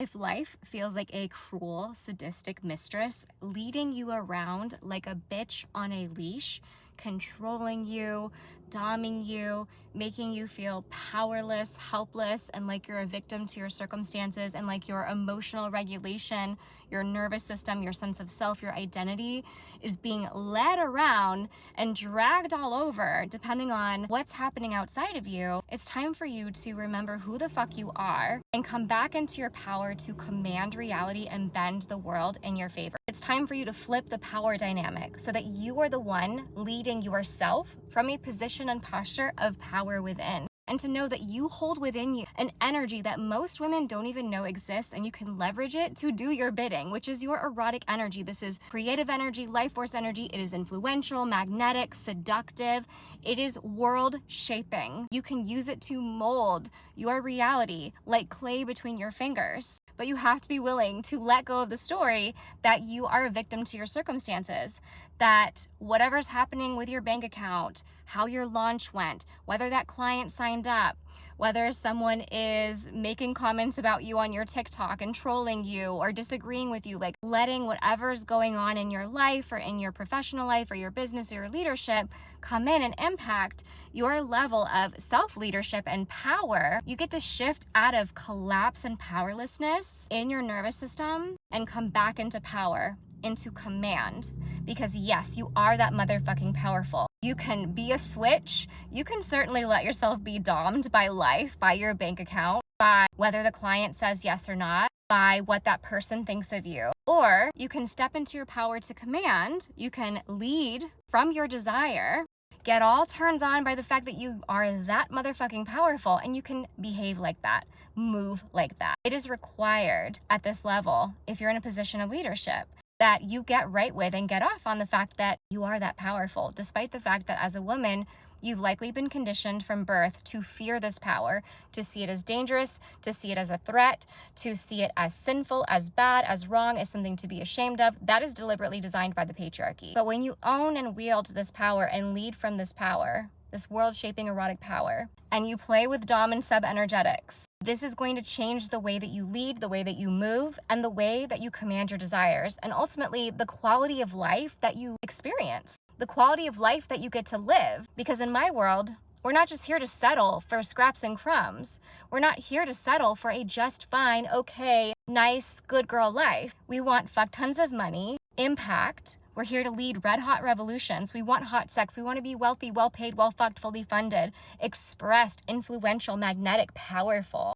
If life feels like a cruel, sadistic mistress leading you around like a bitch on a leash, controlling you, doming you, making you feel powerless, helpless, and like you're a victim to your circumstances, and like your emotional regulation, your nervous system, your sense of self, your identity is being led around and dragged all over depending on what's happening outside of you, it's time for you to remember who the fuck you are and come back into your power to command reality and bend the world in your favor. It's time for you to flip the power dynamic so that you are the one leading yourself from a position and posture of power within. And to know that you hold within you an energy that most women don't even know exists, and you can leverage it to do your bidding, which is your erotic energy. This is creative energy, life force energy. It is influential, magnetic, seductive. It is world shaping. You can use it to mold your reality like clay between your fingers. But you have to be willing to let go of the story that you are a victim to your circumstances, that whatever's happening with your bank account, how your launch went, whether that client signed up, whether someone is making comments about you on your TikTok and trolling you or disagreeing with you, like letting whatever's going on in your life or in your professional life or your business or your leadership come in and impact your level of self-leadership and power. You get to shift out of collapse and powerlessness in your nervous system and come back into power, into command. Because yes, you are that motherfucking powerful. You can be a switch. You can certainly let yourself be domed by life, by your bank account, by whether the client says yes or not, by what that person thinks of you. Or you can step into your power to command. You can lead from your desire, get all turned on by the fact that you are that motherfucking powerful, and you can behave like that, move like that. It is required at this level, if you're in a position of leadership, that you get right with and get off on the fact that you are that powerful, despite the fact that as a woman, you've likely been conditioned from birth to fear this power, to see it as dangerous, to see it as a threat, to see it as sinful, as bad, as wrong, as something to be ashamed of. That is deliberately designed by the patriarchy. But when you own and wield this power and lead from this power, this world-shaping erotic power, and you play with dom and sub energetics, this is going to change the way that you lead, the way that you move, and the way that you command your desires, and ultimately the quality of life that you experience, the quality of life that you get to live. Because in my world, we're not just here to settle for scraps and crumbs. We're not here to settle for a just fine, okay, nice, good girl life. We want fuck tons of money, impact. We're here to lead red hot revolutions. We want hot sex. We want to be wealthy, well paid, well fucked, fully funded, expressed, influential, magnetic, powerful.